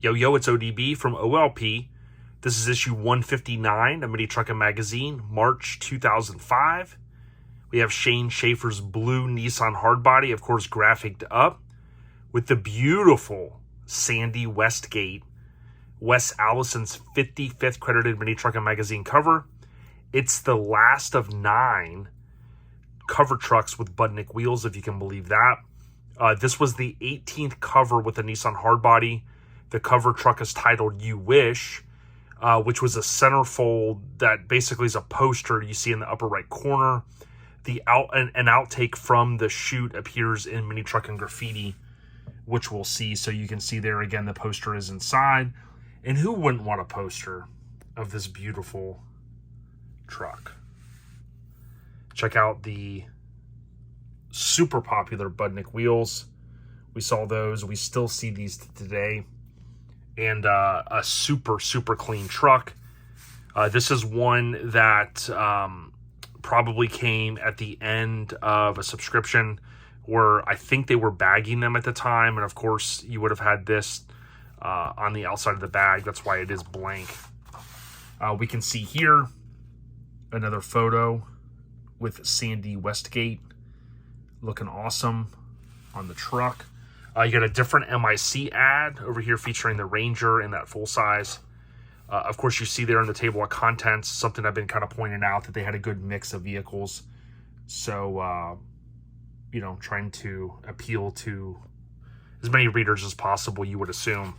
Yo, it's ODB from OLP. This is issue 159 of Mini Truckin Magazine, March 2005. We have Shane Shaffer's blue Nissan Hardbody, of course, graphicked up, with the beautiful Sandee Westgate, Wes Allison's 55th credited Mini Truckin Magazine cover. It's the last of 9 cover trucks with Budnik wheels, if you can believe that. This was the 18th cover with the Nissan Hardbody. The cover truck is titled You Wish, which was a centerfold that basically is a poster you see in the upper right corner. An outtake from the shoot appears in Mini Truckin Graffiti, which we'll see. So you can see there again, the poster is inside. And who wouldn't want a poster of this beautiful truck? Check out the super popular Budnik wheels. We saw those. We still see these today. And a super clean truck. This is one that probably came at the end of a subscription where I think they were bagging them at the time. And of course, you would have had this on the outside of the bag. That's why it is blank. We can see here another photo with Sandee Westgate looking awesome on the truck. You got a different MIC ad over here featuring the Ranger in that full size. Of course, you see there in the table of contents, something I've been kind of pointing out, that they had a good mix of vehicles. So, you know, trying to appeal to as many readers as possible, you would assume.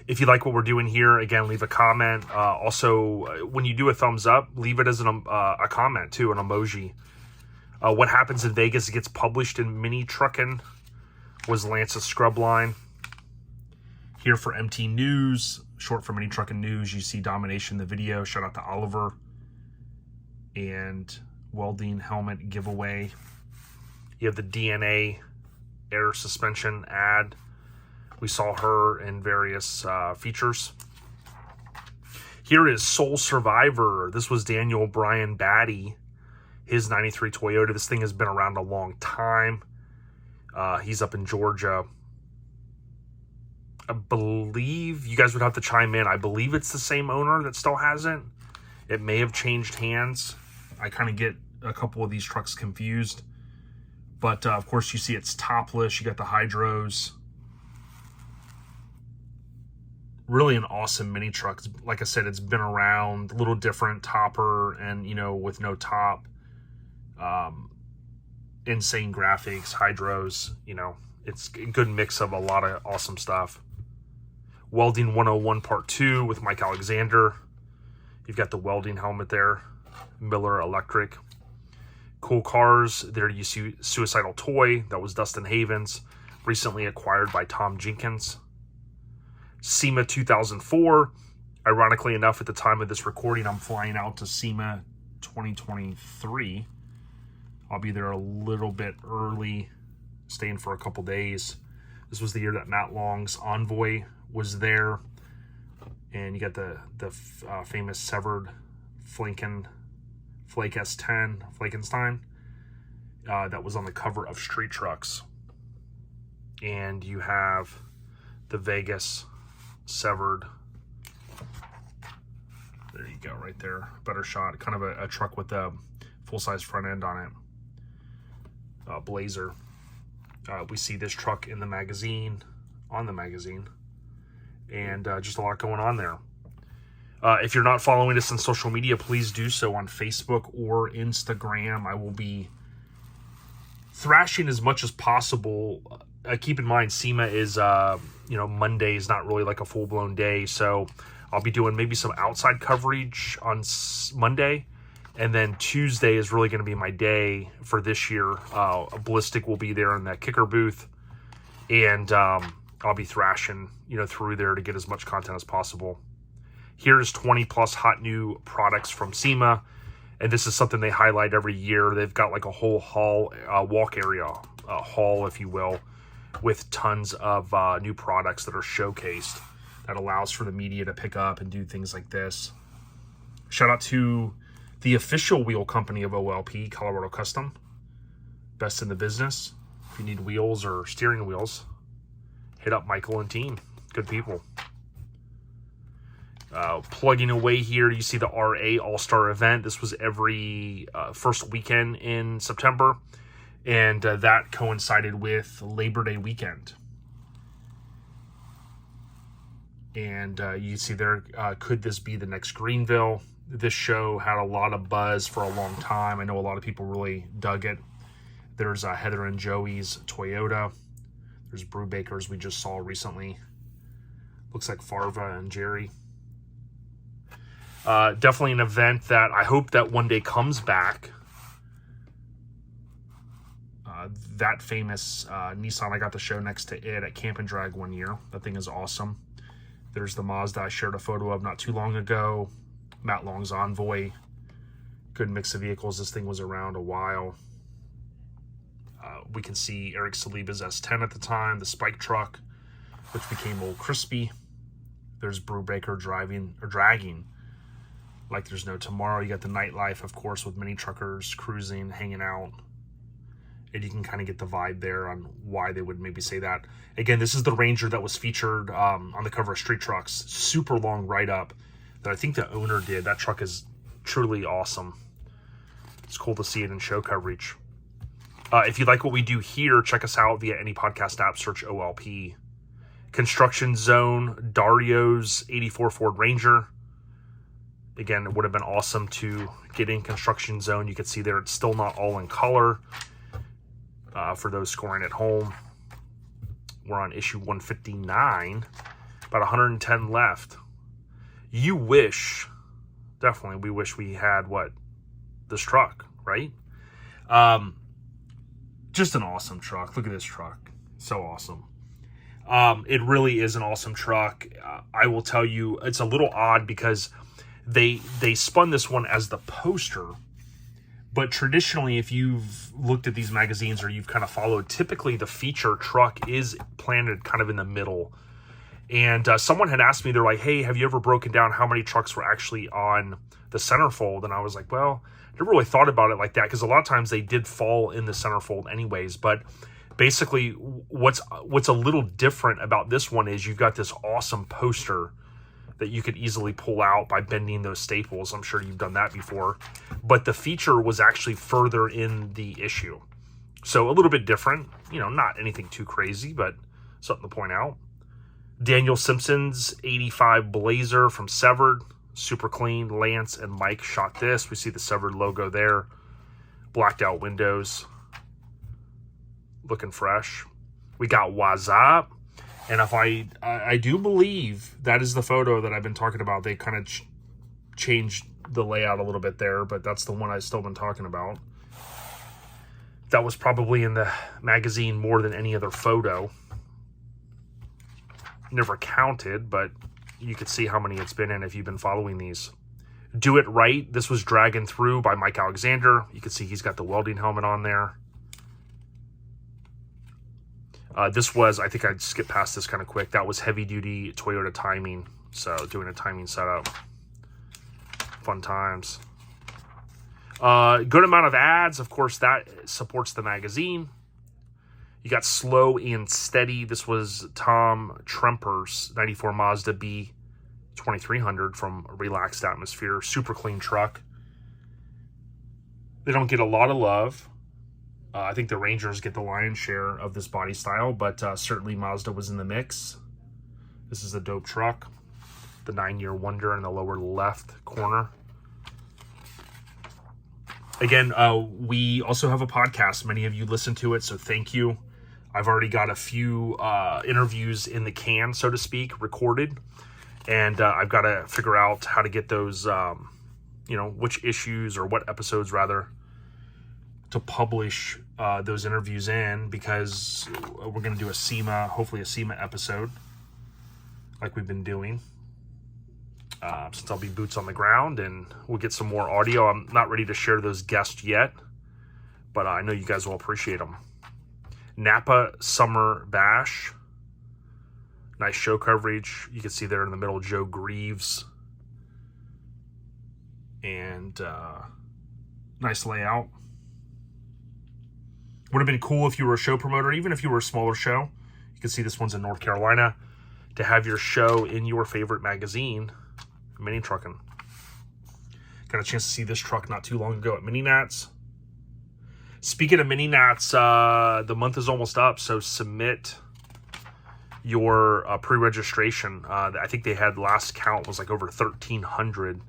If you like what we're doing here, again, leave a comment. Also, when you do a thumbs up, leave it as a comment too, an emoji. What Happens in Vegas gets published in Mini Truckin was Lance's Scrubline. Here for MT News, short for Mini Truckin News, you see Domination, the video. Shout out to Oliver. And Welding helmet giveaway. You have the DNA air suspension ad. We saw her in various features. Here is Soul Survivor. This was Daniel Bryan Batty, his 93 Toyota. This thing has been around a long time. He's up in Georgia. I believe, you guys would have to chime in, I believe it's the same owner that still has it. It may have changed hands. I kind of get a couple of these trucks confused. But, of course, you see it's topless. You got the hydros. Really an awesome mini truck. Like I said, it's been around, a little different topper and, you know, with no top. Insane graphics, hydros, you know, it's a good mix of a lot of awesome stuff. Welding 101 Part 2 with Mike Alexander. You've got the welding helmet there. Miller Electric. Cool cars. There you see Suicidal Toy. That was Dustin Havens. Recently acquired by Tom Jenkins. SEMA 2004. Ironically enough, at the time of this recording, I'm flying out to SEMA 2023. I'll be there a little bit early, staying for a couple days. This was the year that Matt Long's Envoy was there. And you got the famous severed Flake S10, Flakenstein, that was on the cover of Street Trucks. And you have the Vegas severed. There you go, right there. Better shot. Kind of a truck with a full-size front end on it. Blazer. We see this truck in the magazine, on the magazine, and just a lot going on there. If you're not following us on social media, please do so on Facebook or Instagram. I will be thrashing as much as possible. Keep in mind, SEMA is, you know, Monday is not really like a full-blown day, so I'll be doing maybe some outside coverage on Monday. And then Tuesday is really going to be my day for this year. Ballistic will be there in that kicker booth. And I'll be thrashing, you know, through there to get as much content as possible. Here's 20 plus hot new products from SEMA. And this is something they highlight every year. They've got like a whole hall, walk area, hall, if you will, with tons of new products that are showcased. That allows for the media to pick up and do things like this. Shout out to the official wheel company of OLP, Colorado Custom. Best in the business. If you need wheels or steering wheels, hit up Michael and team. Good people. Plugging away here, you see the RA All-Star event. This was every first weekend in September, and that coincided with Labor Day weekend. And you see there, could this be the next Greenville? This show had a lot of buzz for a long time. I know a lot of people really dug it. There's Heather and Joey's Toyota. There's Brubaker's we just saw recently. Looks like Farva and Jerry. Definitely an event that I hope that one day comes back. That famous Nissan, I got the show next to it at Camp and Drag one year. That thing is awesome. There's the Mazda I shared a photo of not too long ago. Matt Long's Envoy. Good mix of vehicles. This thing was around a while. We can see Eric Saliba's S10 at the time, the Spike truck, which became Old Crispy. There's Brubaker dragging like there's no tomorrow. You got the nightlife, of course, with mini truckers cruising, hanging out. And you can kind of get the vibe there on why they would maybe say that. Again, this is the Ranger that was featured on the cover of Street Trucks. Super long write-up that I think the owner did. That truck is truly awesome. It's cool to see it in show coverage. If you like what we do here, check us out via any podcast app. Search OLP. Construction Zone, Dario's 84 Ford Ranger. Again, it would have been awesome to get in Construction Zone. You can see there it's still not all in color. For those scoring at home, we're on issue 159. About 110 left. You wish, definitely, we wish we had this truck, right? Just an awesome truck. Look at this truck. So awesome. It really is an awesome truck. I will tell you, it's a little odd because they spun this one as the poster. But traditionally, if you've looked at these magazines or you've kind of followed, typically the feature truck is planted kind of in the middle. And someone had asked me, they're like, hey, have you ever broken down how many trucks were actually on the centerfold? And I was like, well, I never really thought about it like that, because a lot of times they did fall in the centerfold anyways. But basically, what's a little different about this one is you've got this awesome poster that you could easily pull out by bending those staples. I'm sure you've done that before. But the feature was actually further in the issue. So a little bit different. You know, not anything too crazy, but something to point out. Daniel Simpson's 85 Blazer from Severed. Super clean. Lance and Mike shot this. We see the Severed logo there. Blacked out windows. Looking fresh. We got WhatsApp. And if I do believe that is the photo that I've been talking about. They kind of changed the layout a little bit there, but that's the one I've still been talking about. That was probably in the magazine more than any other photo. Never counted, but you could see how many it's been in if you've been following these. Do It Right. This was Draggin Through by Mike Alexander. You can see he's got the welding helmet on there. This was, I think I'd skip past this kind of quick. That was heavy duty Toyota timing. So doing a timing setup. Fun times. Good amount of ads. Of course, that supports the magazine. You got Slow and Steady. This was Tom Tremper's 94 Mazda B 2300 from Relaxed Atmosphere. Super clean truck. They don't get a lot of love. I think the Rangers get the lion's share of this body style, but certainly Mazda was in the mix. This is a dope truck. The 9-year wonder in the lower left corner. Again, we also have a podcast. Many of you listen to it, so thank you. I've already got a few interviews in the can, so to speak, recorded. And I've got to figure out how to get those, which issues or what episodes, rather, to publish those interviews in, because we're going to do a SEMA, hopefully a SEMA episode like we've been doing. Since I'll be boots on the ground, and we'll get some more audio. I'm not ready to share those guests yet, but I know you guys will appreciate them. Napa Summer Bash. Nice show coverage. You can see there in the middle Joe Greaves. And nice layout. Would have been cool if you were a show promoter, even if you were a smaller show. You can see this one's in North Carolina. to have your show in your favorite magazine, Mini Truckin. Got a chance to see this truck not too long ago at Mini Nats. Speaking of Mini Nats, the month is almost up, so submit your pre-registration. I think they had, last count was like over 1,300.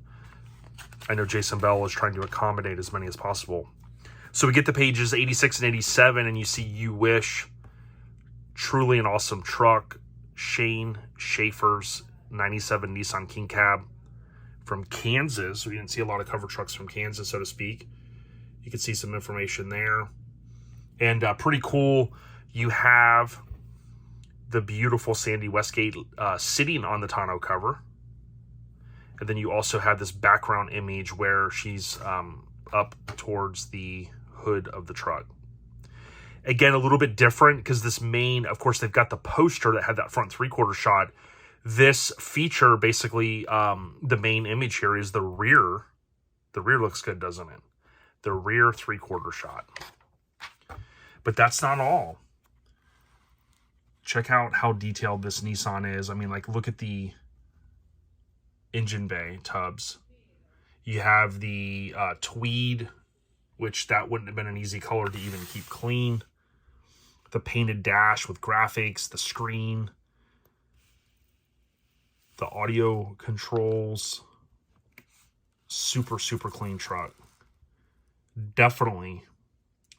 I know Jason Bell was trying to accommodate as many as possible. So we get to pages 86 and 87, and you see You Wish, truly an awesome truck, Shane Schaefer's 97 Nissan King Cab from Kansas. We didn't see a lot of cover trucks from Kansas, so to speak. You can see some information there. And pretty cool, you have the beautiful Sandee Westgate sitting on the tonneau cover. And then you also have this background image where she's up towards the hood of the truck. Again, a little bit different because this main, of course, they've got the poster that had that front 3/4 shot. This feature, basically, the main image here is the rear. The rear looks good, doesn't it? The rear 3/4 shot. But that's not all. Check out how detailed this Nissan is. I mean, like, look at the engine bay tubs. You have the tweed, which that wouldn't have been an easy color to even keep clean. The painted dash with graphics, the screen, the audio controls. Super, super clean truck. Definitely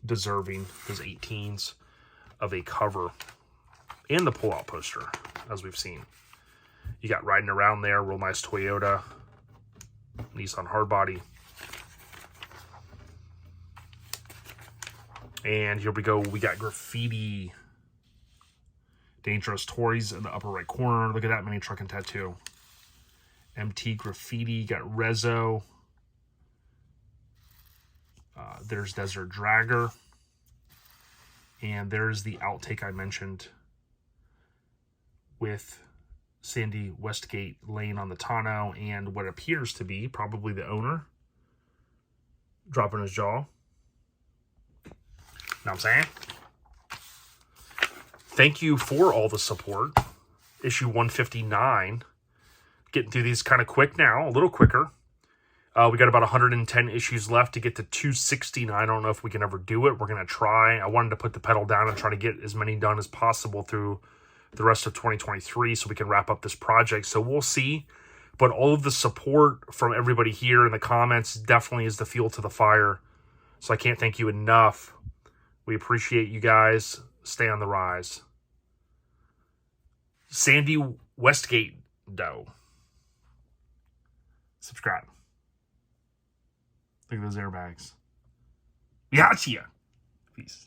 deserving, those 18s, of a cover. And the pull-out poster, as we've seen. You got riding around there, real nice Toyota, Nissan Hardbody. And here we go, we got graffiti. Dangerous Toys in the upper right corner. Look at that Mini Truckin tattoo. MT Graffiti, got Rezo. There's Desert Dragger. And there's the outtake I mentioned with Sandee Westgate laying on the tonneau and what appears to be probably the owner dropping his jaw. Know what I'm saying? Thank you for all the support. Issue 159. Getting through these kind of quick now, a little quicker. We got about 110 issues left to get to 260. I don't know if we can ever do it. We're going to try. I wanted to put the pedal down and try to get as many done as possible through the rest of 2023 so we can wrap up this project. So we'll see. But all of the support from everybody here in the comments definitely is the fuel to the fire. So I can't thank you enough. We appreciate you guys. Stay on the rise. Sandee Westgate, though. Subscribe. Look at those airbags. Gotcha. Peace.